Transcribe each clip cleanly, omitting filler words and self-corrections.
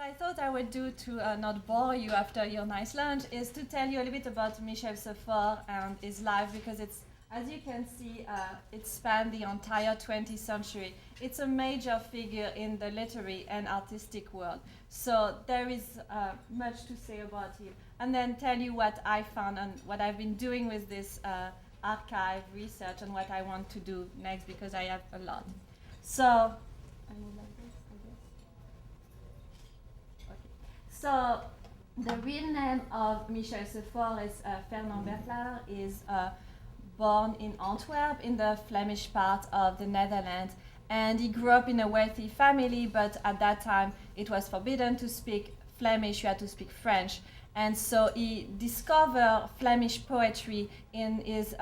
I thought I would do to not bore you after your nice lunch is to tell you a little bit about Michel Sefort and his life, because it's, as you can see, it spanned the entire 20th century. It's a major figure in the literary and artistic world. So there is much to say about him. And then tell you what I found and what I've been doing with this archive research and what I want to do next, because I have a lot. So, I move like this, I guess. Okay. So, the real name of Michel Sefort is Fernand Bertelaar. Is born in Antwerp, in the Flemish part of the Netherlands. And he grew up in a wealthy family, but at that time it was forbidden to speak Flemish, you had to speak French. And so he discovered Flemish poetry in his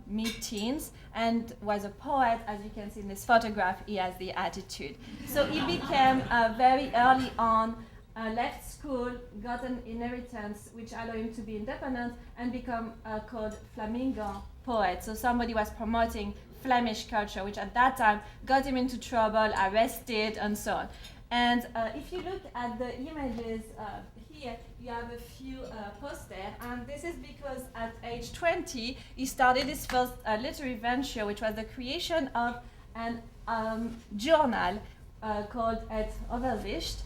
mid-teens and was a poet. As you can see in this photograph, he has the attitude. So he became very early on, left school, got an inheritance which allowed him to be independent and become called Flamingo poet. So somebody was promoting Flemish culture, which at that time got him into trouble, arrested, and so on. And if you look at the images here, you have a few posters, and this is because at age 20, he started his first literary venture, which was the creation of an journal called Het Overzicht,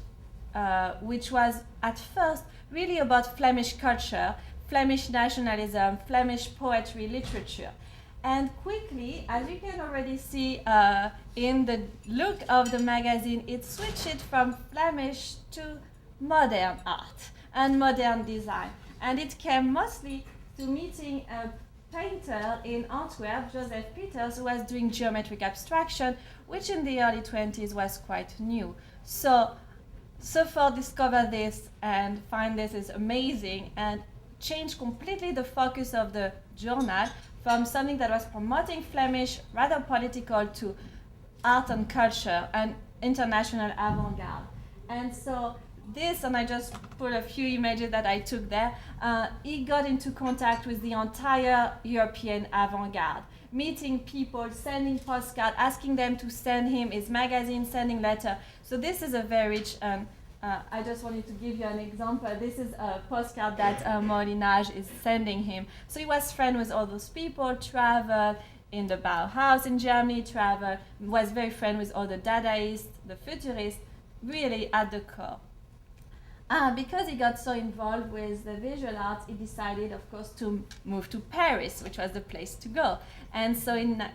which was at first really about Flemish culture, Flemish nationalism, Flemish poetry, literature. And quickly, as you can already see in the look of the magazine, it switched from Flemish to modern art and modern design. And it came mostly to meeting a painter in Antwerp, Joseph Peters, who was doing geometric abstraction, which in the early 20s was quite new. So Sefort discovered this and find this is amazing and changed completely the focus of the journal from something that was promoting Flemish, rather political, to art and culture and international avant-garde. And so this, and I just put a few images that I took there, he got into contact with the entire European avant-garde, meeting people, sending postcards, asking them to send him his magazine, sending letter. So this is a very rich, I just wanted to give you an example. This is a postcard that Molinage is sending him. So he was friend with all those people, traveled in the Bauhaus in Germany, traveled, was very friend with all the Dadaists, the Futurists, really at the core. Because he got so involved with the visual arts, he decided, of course, to move to Paris, which was the place to go. And so in the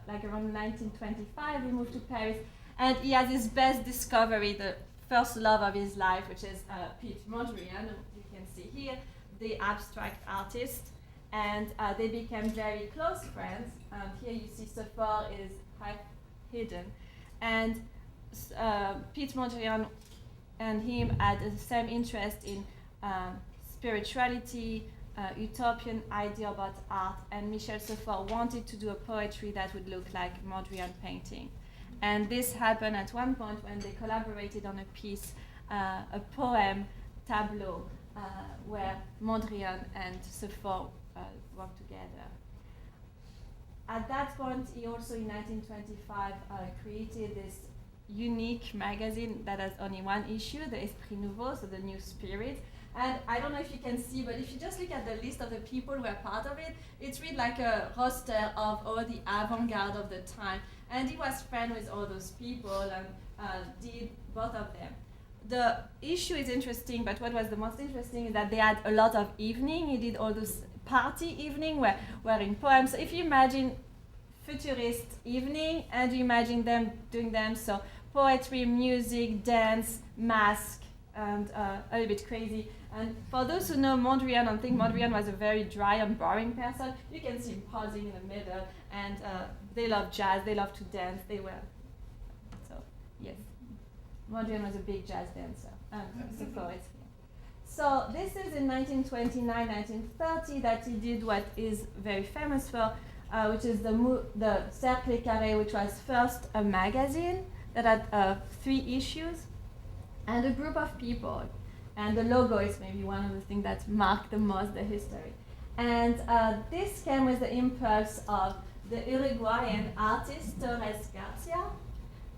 like around 1925, he moved to Paris, and he has his best discovery, the first love of his life, which is Piet Mondrian, you can see here, the abstract artist. And they became very close friends. Here you see Sefort is quite hidden. And Piet Mondrian and him had the same interest in spirituality, utopian idea about art, and Michel Sefort wanted to do a poetry that would look like Mondrian painting. And this happened at one point when they collaborated on a piece, a poem, tableau, where Mondrian and Sefort worked together. At that point, he also in 1925 created this unique magazine that has only one issue, the Esprit Nouveau, so the New Spirit. And I don't know if you can see, but if you just look at the list of the people who are part of it, it's really like a roster of all the avant-garde of the time. And he was friends with all those people and did both of them. The issue is interesting, but what was the most interesting is that they had a lot of evening. He did all those party evening where in poems. So if you imagine futurist evening and you imagine them doing them, so poetry, music, dance, mask, and a little bit crazy. And for those who know Mondrian and think Mondrian was a very dry and boring person, you can see him pausing in the middle, and they love jazz, they love to dance, they were. So, yes, Mondrian was a big jazz dancer, and Sefort is here. So this is in 1929, 1930 that he did what is very famous for, which is the Cercle Carré, which was first a magazine that had 3 issues, and a group of people. And the logo is maybe one of the things that marked the most the history. And this came with the impulse of the Uruguayan artist Torres Garcia,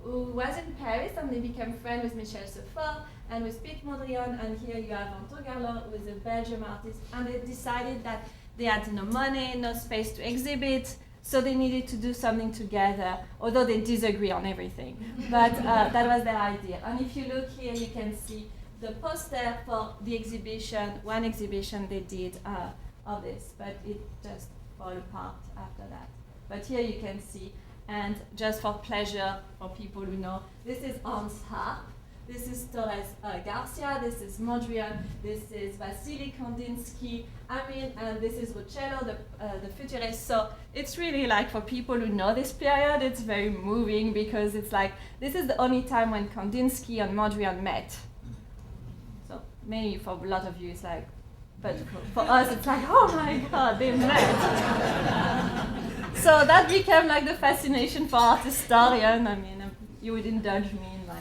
who was in Paris, and they became friends with Michel Sefort and with Piet Mondrian, and here you have Anton Garland, who is a Belgian artist, and they decided that they had no money, no space to exhibit, so they needed to do something together, although they disagree on everything. But that was their idea. And if you look here, you can see the poster for the exhibition, one exhibition they did of this, but it just fell apart after that. But here you can see, and just for pleasure, for people who know, this is Hans Harp, this is Torres Garcia, this is Mondrian, this is Vasily Kandinsky, and this is Uccello, the futurist. So it's really like, for people who know this period, it's very moving, because it's like, this is the only time when Kandinsky and Mondrian met. So maybe for a lot of you it's like, but for us it's like, oh my God, they met. So that became like the fascination for art historian. You would indulge me in my...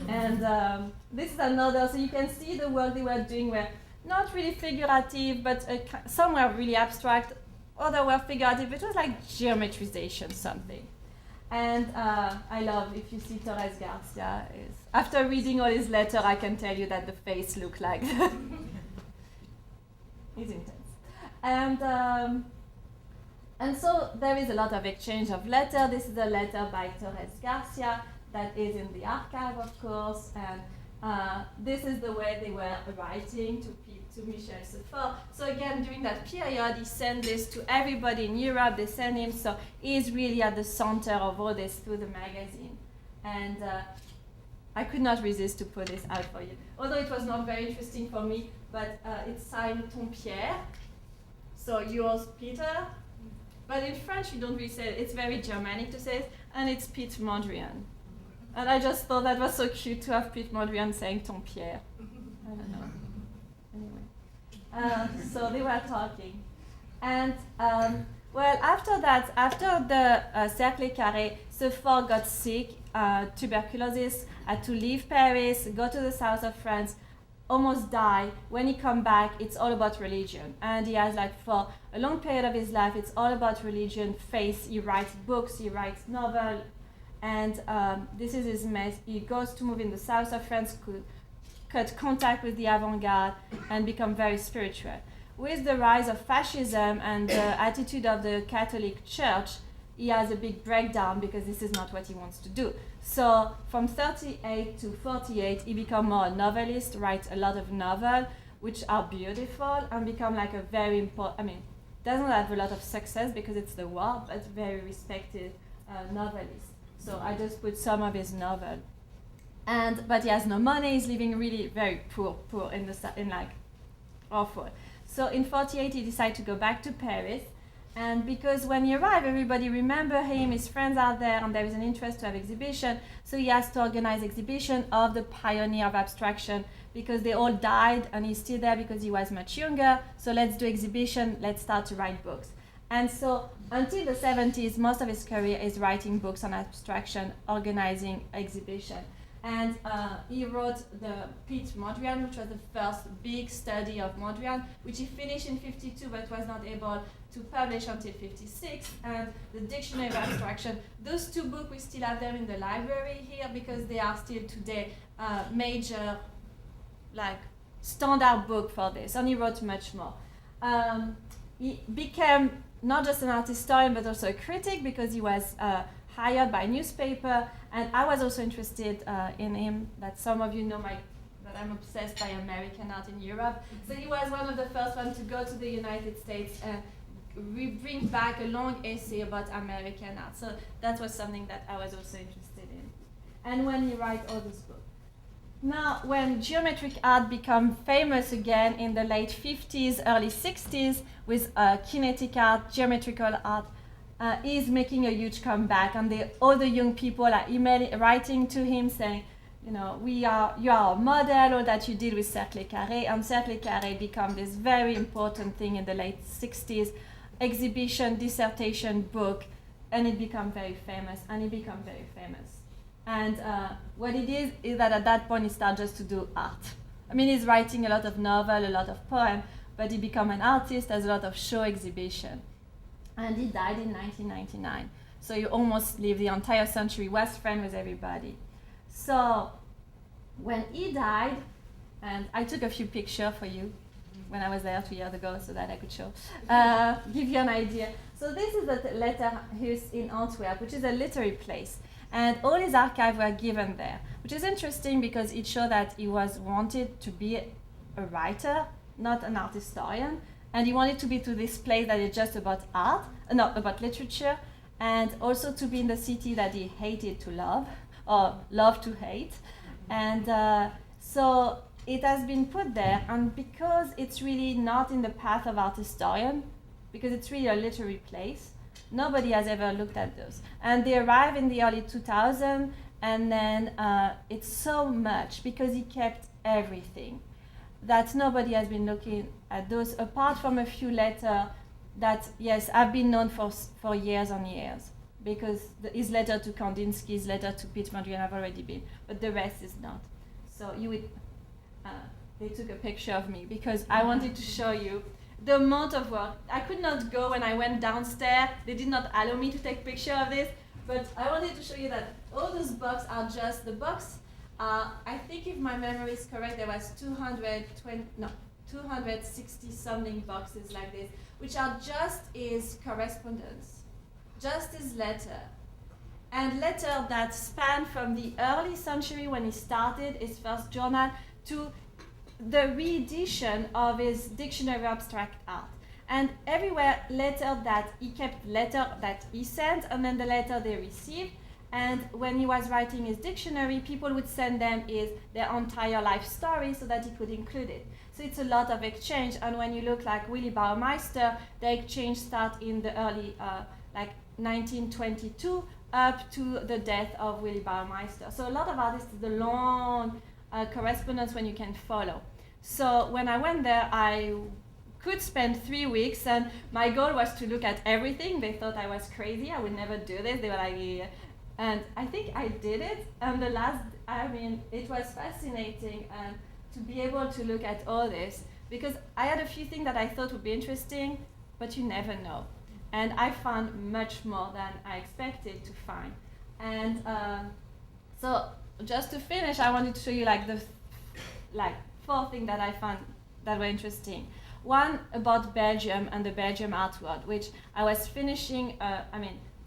And this is another, so you can see the work they were doing were not really figurative, but some were really abstract, other were figurative. It was like geometrization, something. And I love, if you see Torres Garcia, after reading all his letter, I can tell you that the face looked like It's intense. And so there is a lot of exchange of letters. This is a letter by Torres Garcia that is in the archive, of course, and this is the way they were writing to Michel Sefort. So again, during that period, he sent this to everybody in Europe. They sent him, so he's really at the center of all this through the magazine. And I could not resist to put this out for you, although it was not very interesting for me, but it's signed Ton Pierre, so yours, Peter. But in French, you don't really say it. It's very Germanic to say it, and it's Piet Mondrian. And I just thought that was so cute to have Piet Mondrian saying Ton Pierre. I don't know. Anyway. So they were talking. And, well, after that, after the Cercle Carré, Sefort got sick, tuberculosis, had to leave Paris, go to the south of France, almost die. When he come back, it's all about religion. And he has, like, for a long period of his life, it's all about religion, faith. He writes books, he writes novels, and this is his mess. He goes to move in the south of France, cut contact with the avant-garde, and become very spiritual. With the rise of fascism and the attitude of the Catholic Church, he has a big breakdown, because this is not what he wants to do. So from 38 to 48, he becomes more a novelist, writes a lot of novels, which are beautiful, and become like a very important, doesn't have a lot of success because it's the war, but very respected novelist. So I just put some of his novels. But he has no money, he's living really very poor in like awful. So in 48, he decided to go back to Paris. And because when he arrived, everybody remember him, his friends are there, and there is an interest to have exhibition. So he has to organize exhibition of the pioneer of abstraction, because they all died, and he's still there because he was much younger. So let's do exhibition, let's start to write books. And so until the 70s, most of his career is writing books on abstraction, organizing exhibition. And he wrote the Piet Mondrian, which was the first big study of Mondrian, which he finished in 52, but was not able to publish until 56, and the Dictionary of Abstraction. Those two books, we still have them in the library here, because they are still today major, like, standard book for this, and he wrote much more. He became not just an art historian, but also a critic, because he was hired by a newspaper, and I was also interested in him, that some of you know that I'm obsessed by American art in Europe. So he was one of the first ones to go to the United States and we bring back a long essay about American art. So that was something that I was also interested in. And when he writes all these books. Now, when geometric art became famous again in the late 50s, early 60s, with kinetic art, geometrical art, he's making a huge comeback, and all the young people are writing to him saying, you are a model, all that you did with Cercle Carré, and Cercle Carré became this very important thing in the late 60s, exhibition, dissertation, book, and it became very famous, and he became very famous. And what it is that at that point he started just to do art. He's writing a lot of novel, a lot of poem, but he became an artist, has a lot of show exhibition. And he died in 1999. So you almost live the entire century, was friends with everybody. So when he died, and I took a few pictures for you when I was there 2 years ago so that I could show, give you an idea. So this is the Letterhuis in Antwerp, which is a literary place. And all his archives were given there, which is interesting because it showed that he was wanted to be a writer, not an art historian. And he wanted to be to this place that is just about art, not about literature, and also to be in the city that he hated to love, or loved to hate. And so it has been put there, and because it's really not in the path of art historian, because it's really a literary place, nobody has ever looked at those. And they arrived in the early 2000s, and then it's so much, because he kept everything, that nobody has been looking at those, apart from a few letters that, yes, have been known for years and years, because his letter to Kandinsky, his letter to Pete Mondrian have already been, but the rest is not. So you would, they took a picture of me, because I wanted to show you the amount of work. I could not go when I went downstairs. They did not allow me to take picture of this, but I wanted to show you that all those boxes are just the box. I think if my memory is correct, there was 260 something boxes like this, which are just his correspondence, just his letter. And letter that span from the early century when he started his first journal to the re-edition of his Dictionary of Abstract Art. And everywhere letter that he kept, letter that he sent, and then the letter they received. And when he was writing his dictionary, people would send them their entire life story so that he could include it. So it's a lot of exchange. And when you look like Willy Baumeister, the exchange starts in the early, like 1922, up to the death of Willy Baumeister. So a lot of artists, the long correspondence when you can follow. So when I went there, I could spend 3 weeks, and my goal was to look at everything. They thought I was crazy. I would never do this. They were like, and I think I did it. And it was fascinating to be able to look at all this, because I had a few things that I thought would be interesting, but you never know. And I found much more than I expected to find. And so just to finish, I wanted to show you like 4 things that I found that were interesting. One about Belgium and the Belgium art world, which I was finishing,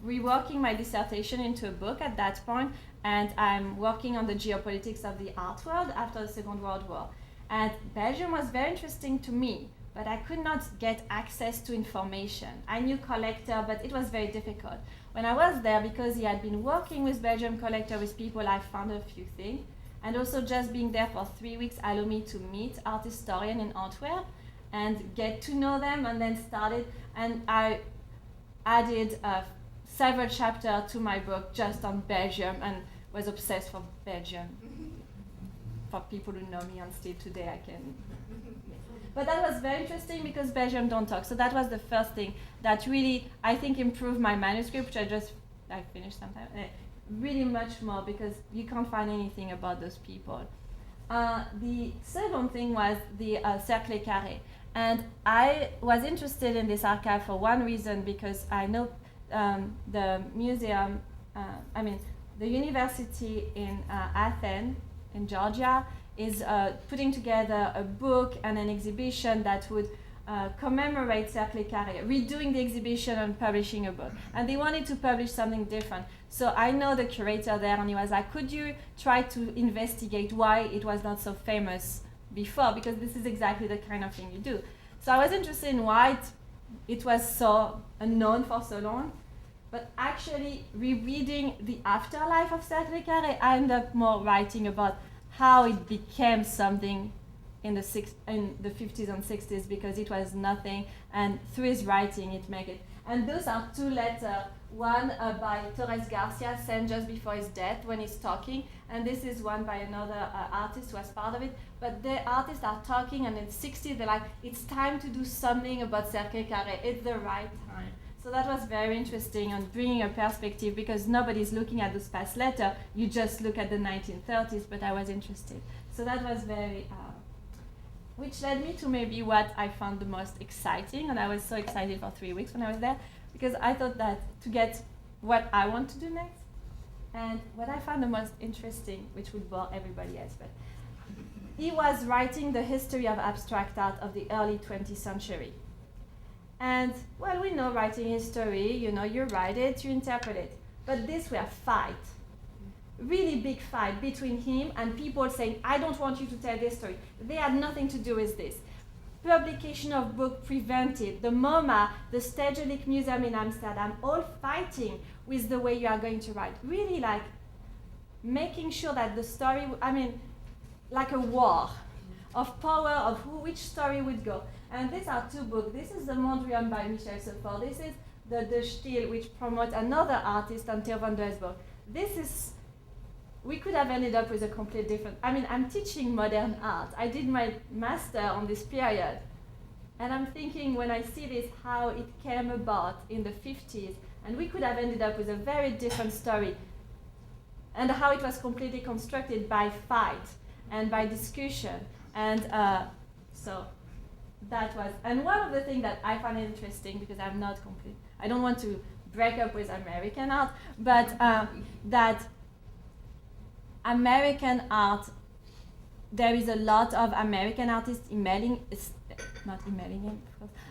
reworking my dissertation into a book at that point, and I'm working on the geopolitics of the art world after the Second World War. And Belgium was very interesting to me, but I could not get access to information. I knew collector, but it was very difficult. When I was there, because he had been working with Belgium collector, with people, I found a few things. And also just being there for 3 weeks allowed me to meet art historians in Antwerp and get to know them, and then started, and I added several chapters to my book just on Belgium, and was obsessed for Belgium. For people who know me and still today, I can. But that was very interesting because Belgium don't talk. So that was the first thing that really, I think, improved my manuscript, which I finished sometime. Really much more, because you can't find anything about those people. The second thing was the Cercle Carré. And I was interested in this archive for one reason, because I know the museum, the university in Athens, in Georgia, is putting together a book and an exhibition that would commemorate Cercle Carré, redoing the exhibition and publishing a book. And they wanted to publish something different. So I know the curator there, and he was like, could you try to investigate why it was not so famous before? Because this is exactly the kind of thing you do. So I was interested in why it was so unknown for so long. But actually, rereading the afterlife of Cercle Carré, I ended up more writing about how it became something in the 50s and 60s, because it was nothing, and through his writing it made it. And those are 2 letters, one by Torres Garcia sent just before his death when he's talking, and this is one by another artist who was part of it. But the artists are talking, and in 60s they're like, it's time to do something about Cercle Carré, it's the right time. So that was very interesting, and bringing a perspective, because nobody's looking at those past letters, you just look at the 1930s, but I was interested. So that was very, which led me to maybe what I found the most exciting, and I was so excited for 3 weeks when I was there, because I thought that to get what I want to do next. And what I found the most interesting, which would bore everybody else, but he was writing the history of abstract art of the early 20th century. And, well, we know writing history, you know, you write it, you interpret it. But this were fight, really big fight between him and people saying, I don't want you to tell this story. They had nothing to do with this. Publication of book prevented, the MoMA, the Stedelijk Museum in Amsterdam, all fighting with the way you are going to write. Really like making sure that the story, I mean, like a war of power of which story would go. And these are two books. This is the Mondrian by Michel Seffort. This is the De Stiel, which promotes another artist, Antje van Doesburg. This is, we could have ended up with a completely different, I mean, I'm teaching modern art. I did my master on this period. And I'm thinking when I see this, how it came about in the 50s, and we could have ended up with a very different story, and how it was completely constructed by fight and by discussion. And so that was, and one of the things that I find interesting, because I'm not complete, I don't want to break up with American art, but that American art, there is a lot of American artists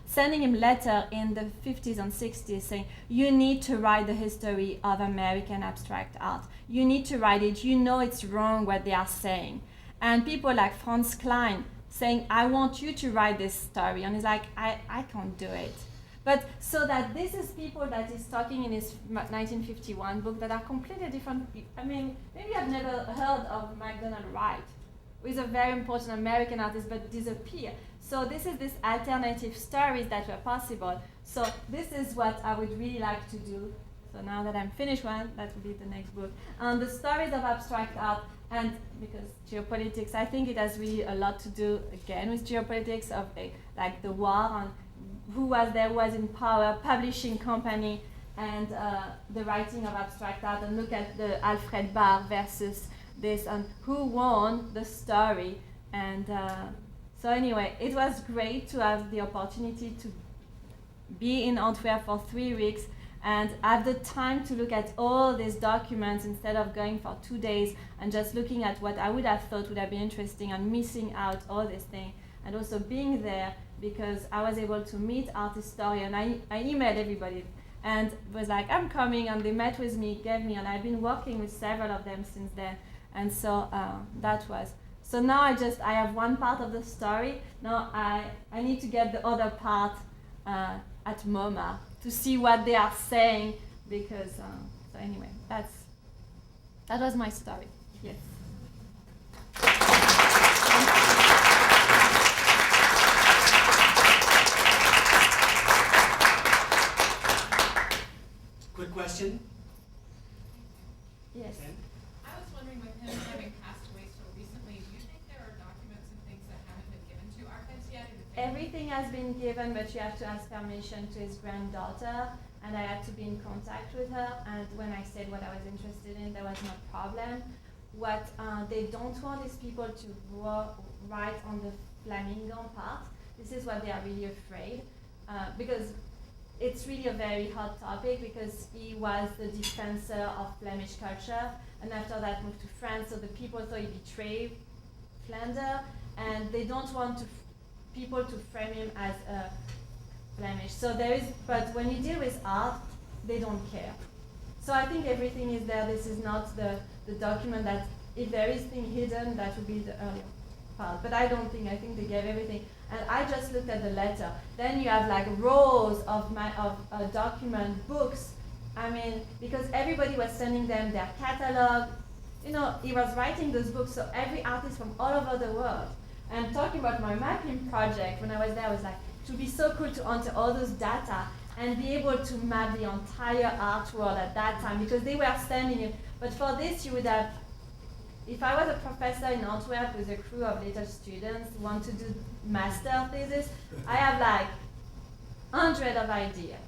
sending him letter in the 50s and 60s saying, you need to write the history of American abstract art. You need to write it. You know it's wrong what they are saying. And people like Franz Klein saying, I want you to write this story. And he's like, I can't do it. But so that this is people that is talking in his 1951 book that are completely different. I mean, maybe I've never heard of MacDonald Wright, who is a very important American artist but disappeared. So this is this alternative stories that were possible. So this is what I would really like to do. So now that I'm finished one, that will be the next book. The stories of abstract art, and because geopolitics, I think it has really a lot to do again with geopolitics of like the war on who was in power, publishing company, and the writing of abstract art, and look at the Alfred Barr versus this, and who won the story. And so anyway, it was great to have the opportunity to be in Antwerp for 3 weeks and have the time to look at all these documents instead of going for 2 days and just looking at what I would have thought would have been interesting and missing out all these things. And also being there, because I was able to meet art historians. I emailed everybody and was like, I'm coming, and they met with me, gave me, and I've been working with several of them since then. And so that was. So now I have one part of the story. Now I need to get the other part at MoMA to see what they are saying, because, so anyway, that was my story, yes. Quick question? Yes. Okay. I was wondering, with him having passed away so recently, do you think there are documents and things that haven't been given to archives yet? Everything has been given, but you have to ask permission to his granddaughter, and I had to be in contact with her, and when I said what I was interested in, there was no problem. What they don't want is people to write on the flamingo part. This is what they are really afraid, because it's really a very hot topic, because he was the defensor of Flemish culture, and after that moved to France, so the people thought he betrayed Flanders, and they don't want people to frame him as a Flemish. So but when you deal with art, they don't care. So I think everything is there. This is not the document that, if there is thing hidden, that would be the earlier part. But I think they gave everything. And I just looked at the letter. Then you have like rows of document books. I mean, because everybody was sending them their catalog. You know, he was writing those books, so every artist from all over the world. And talking about my mapping project, when I was there, I was like, it would be so cool to enter all those data and be able to map the entire art world at that time, because they were standing in. But for this, you would have, if I was a professor in Antwerp with a crew of little students who want to do master thesis, I have like 100 of ideas.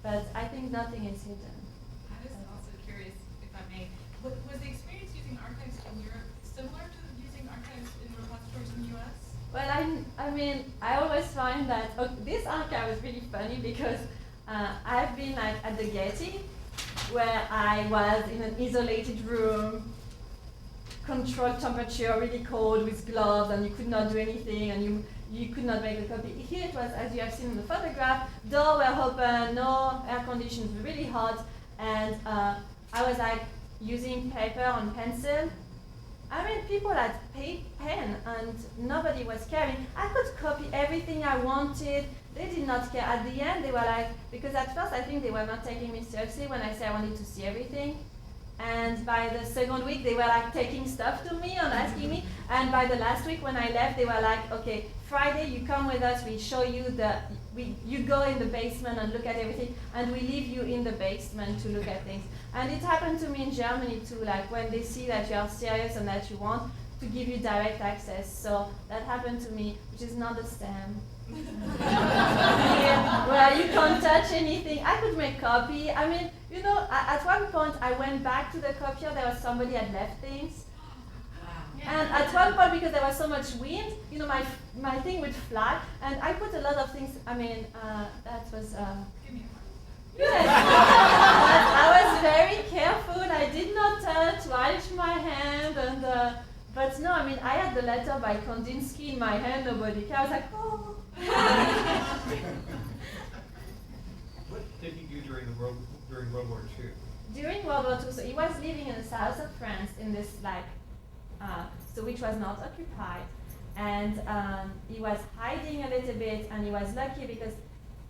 But I think nothing is hidden. I was also curious, if I may, was the experience using archives in Europe similar to using archives in repositories in the US? Well, I mean, I always find that this archive was really funny, because I've been like at the Getty, where I was in an isolated room, controlled temperature, really cold, with gloves, and you could not do anything, and you could not make a copy. Here it was, as you have seen in the photograph, doors were open, no air conditions, really hot, and I was like using paper and pencil. I mean, people had pen, and nobody was caring. I could copy everything I wanted. They did not care. At the end, they were like, because at first I think they were not taking me seriously when I said I wanted to see everything. And by the second week, they were like taking stuff to me and asking me. And by the last week, when I left, they were like, okay, Friday, you come with us. We show you you go in the basement and look at everything, and we leave you in the basement to look at things. And it happened to me in Germany too, like when they see that you are serious and that you want to give you direct access. So that happened to me, which is not the same. Here, where you can't touch anything. I could make copy. I mean, you know, at one point I went back to the copier, there was somebody had left things. And at one point, because there was so much wind, you know, my thing would fly, and I put a lot of things. I mean, that was. Yes. I was very careful. I did not touch my hand, and but no, I mean, I had the letter by Kandinsky in my hand. Nobody cared. I was like, oh. What did he do during World War II? During World War II, so he was living in the south of France in this so which was not occupied, and he was hiding a little bit, and he was lucky because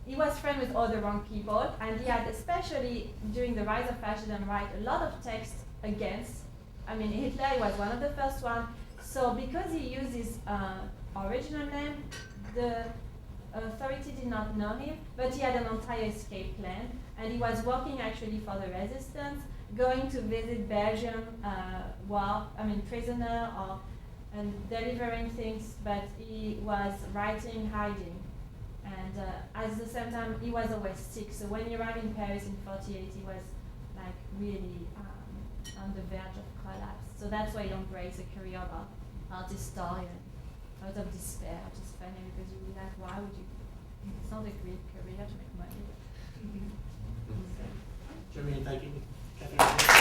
he was friends with all the wrong people, and he had, especially during the rise of fascism, write a lot of text against. I mean, Hitler was one of the first ones. So because he used his original name, the authority did not know him, but he had an entire escape plan, and he was working actually for the resistance, going to visit Belgium, prisoner, and delivering things, but he was writing, hiding. And at the same time, he was always sick. So when he arrived in Paris in '48, he was like really on the verge of collapse. So that's why he embraced a career of art historian out of despair, which is funny because you'd be like, why would you? It's not a great career to make money. Germany, thank you. Catherine.